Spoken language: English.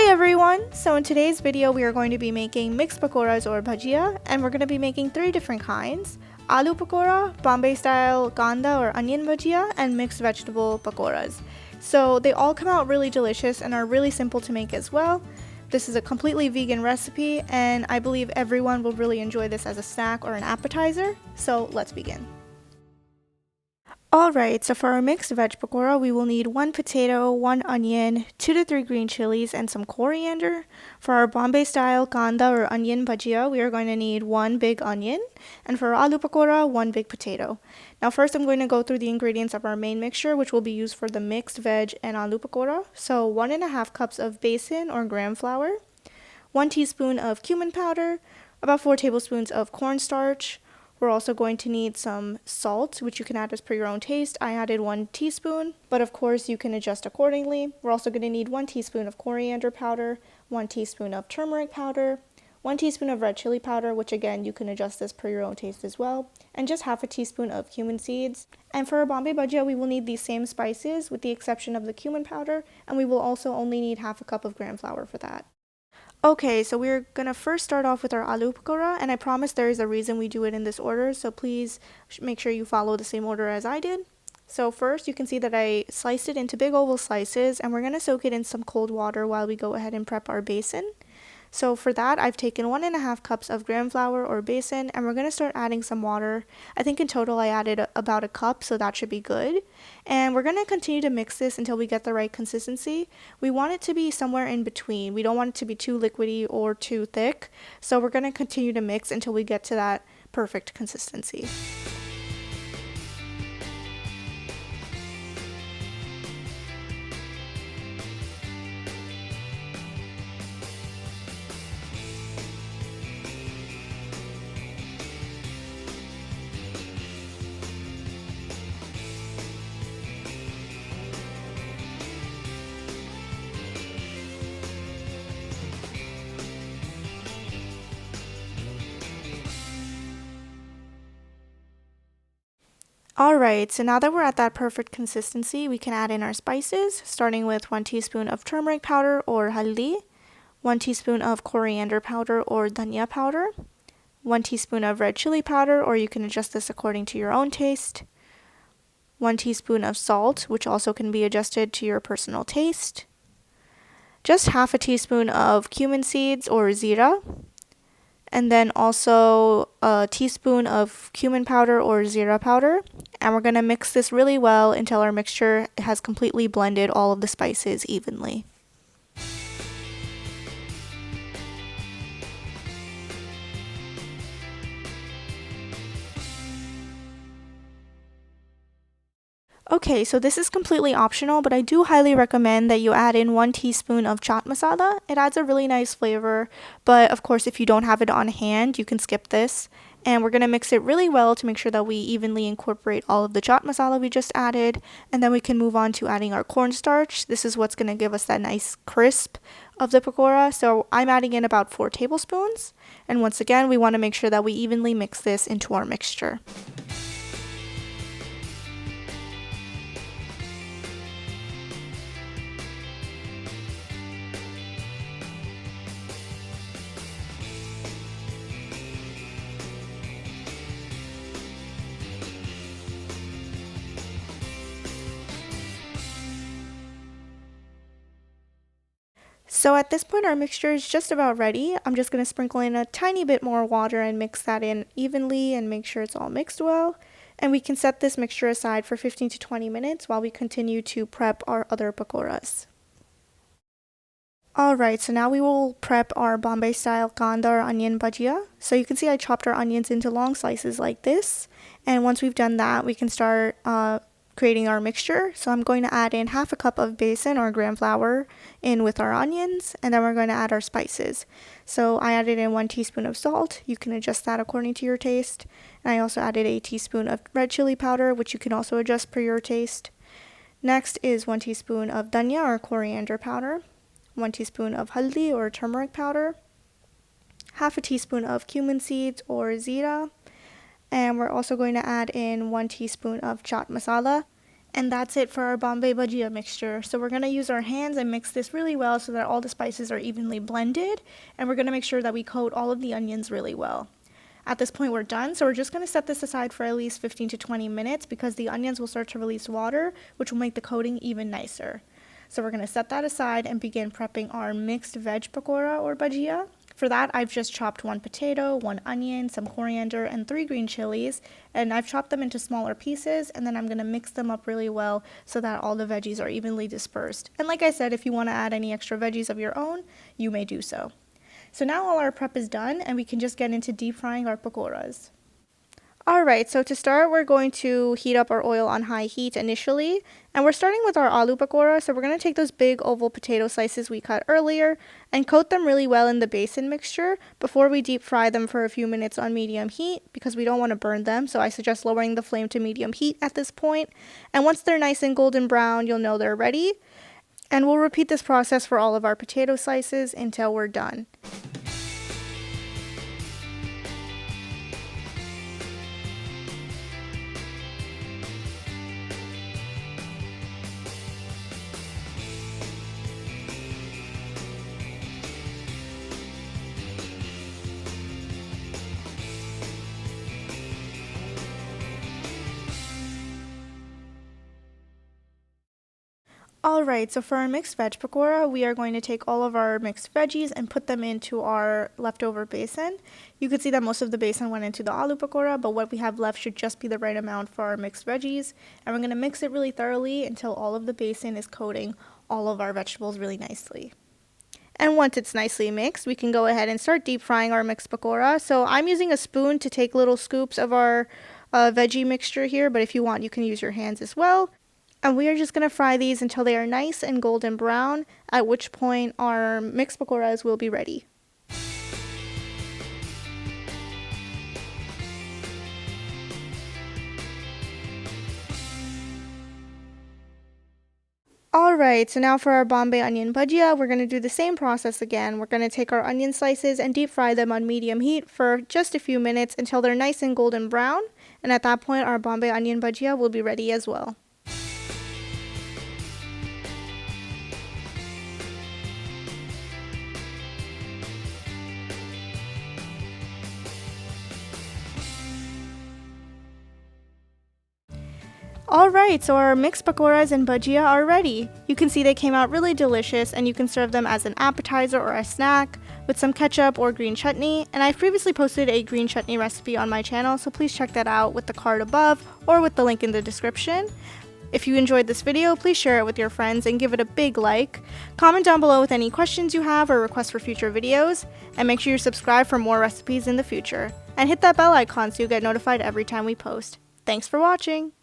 Hi everyone! So in today's video we are going to be making mixed pakoras or bhajia, and we're going to be making 3 different kinds: Aloo Pakora, Bombay style Kanda or onion bhajia, and mixed vegetable pakoras. So they all come out really delicious and are really simple to make as well. This is a completely vegan recipe and I believe everyone will really enjoy this as a snack or an appetizer. So let's begin. Alright, so for our mixed veg pakora, we will need 1 potato, 1 onion, 2 to 3 green chilies, and some coriander. For our Bombay style kanda or onion bhajia, we are going to need 1 big onion, and for our aloo pakora, 1 big potato. Now first I'm going to go through the ingredients of our main mixture, which will be used for the mixed veg and aloo pakora. So 1.5 cups of besan or gram flour, 1 teaspoon of cumin powder, about 4 tablespoons of corn starch. We're also going to need some salt, which you can add as per your own taste. I added 1 teaspoon, but of course you can adjust accordingly. We're also going to need 1 teaspoon of coriander powder, 1 teaspoon of turmeric powder, 1 teaspoon of red chili powder, which again you can adjust as per your own taste as well, and just half a teaspoon of cumin seeds. And for our Bombay bhajia, we will need these same spices with the exception of the cumin powder, and we will also only need half a cup of gram flour for that. Okay, so we're gonna first start off with our aloo pakora, and I promise there is a reason we do it in this order, so please make sure you follow the same order as I did. So first, you can see that I sliced it into big oval slices, and we're gonna soak it in some cold water while we go ahead and prep our besan. So for that, I've taken 1.5 cups of gram flour or besan, and we're going to start adding some water. I think in total I added about a cup, so that should be good. And we're going to continue to mix this until we get the right consistency. We want it to be somewhere in between. We don't want it to be too liquidy or too thick. So we're going to continue to mix until we get to that perfect consistency. Alright, so now that we're at that perfect consistency, we can add in our spices, starting with 1 teaspoon of turmeric powder or haldi, 1 teaspoon of coriander powder or dhania powder, 1 teaspoon of red chili powder, or you can adjust this according to your own taste, 1 teaspoon of salt, which also can be adjusted to your personal taste, just half a teaspoon of cumin seeds or zira, and then also a teaspoon of cumin powder or zira powder. And we're going to mix this really well until our mixture has completely blended all of the spices evenly. Okay, so this is completely optional, but I do highly recommend that you add in 1 teaspoon of Chat Masala. It adds a really nice flavor, but of course if you don't have it on hand, you can skip this. And we're going to mix it really well to make sure that we evenly incorporate all of the Chat Masala we just added, and then we can move on to adding our cornstarch. This is what's going to give us that nice crisp of the pakora, so I'm adding in about 4 tablespoons. And once again, we want to make sure that we evenly mix this into our mixture. So at this point our mixture is just about ready. I'm just going to sprinkle in a tiny bit more water and mix that in evenly and make sure it's all mixed well. And we can set this mixture aside for 15 to 20 minutes while we continue to prep our other pakoras. Alright, so now we will prep our Bombay style kanda or onion bhajia. So you can see I chopped our onions into long slices like this. And once we've done that, we can start creating our mixture. So I'm going to add in half a cup of besan or gram flour in with our onions, and then we're going to add our spices. So I added in 1 teaspoon of salt. You can adjust that according to your taste. And I also added a teaspoon of red chili powder, which you can also adjust per your taste. Next is 1 teaspoon of dhania or coriander powder, 1 teaspoon of haldi or turmeric powder, half a teaspoon of cumin seeds or zira, and we're also going to add in 1 teaspoon of Chat Masala. And that's it for our Bombay Bhajia mixture. So we're going to use our hands and mix this really well so that all the spices are evenly blended. And we're going to make sure that we coat all of the onions really well. At this point we're done, so we're just going to set this aside for at least 15 to 20 minutes because the onions will start to release water, which will make the coating even nicer. So we're going to set that aside and begin prepping our mixed veg pakora or bhajia. For that, I've just chopped 1 potato, 1 onion, some coriander, and 3 green chilies, and I've chopped them into smaller pieces, and then I'm going to mix them up really well so that all the veggies are evenly dispersed. And like I said, if you want to add any extra veggies of your own, you may do so. So now all our prep is done, and we can just get into deep frying our pakoras. Alright, so to start, we're going to heat up our oil on high heat initially, and we're starting with our aloo pakora. So we're going to take those big oval potato slices we cut earlier and coat them really well in the besan mixture before we deep fry them for a few minutes on medium heat because we don't want to burn them. So I suggest lowering the flame to medium heat at this point. And once they're nice and golden brown, you'll know they're ready. And we'll repeat this process for all of our potato slices until we're done. Alright, so for our mixed veg pakora, we are going to take all of our mixed veggies and put them into our leftover besan. You can see that most of the besan went into the aloo pakora, but what we have left should just be the right amount for our mixed veggies. And we're going to mix it really thoroughly until all of the besan is coating all of our vegetables really nicely. And once it's nicely mixed, we can go ahead and start deep frying our mixed pakora. So I'm using a spoon to take little scoops of our veggie mixture here, but if you want, you can use your hands as well. And we are just going to fry these until they are nice and golden brown, at which point our mixed pakoras will be ready. Alright, so now for our Bombay onion bhajia, we're going to do the same process again. We're going to take our onion slices and deep fry them on medium heat for just a few minutes until they're nice and golden brown. And at that point, our Bombay onion bhajia will be ready as well. Alright, so our mixed pakoras and bhajia are ready. You can see they came out really delicious and you can serve them as an appetizer or a snack with some ketchup or green chutney. And I've previously posted a green chutney recipe on my channel, so please check that out with the card above or with the link in the description. If you enjoyed this video, please share it with your friends and give it a big like. Comment down below with any questions you have or requests for future videos. And make sure you subscribe for more recipes in the future. And hit that bell icon so you get notified every time we post. Thanks for watching!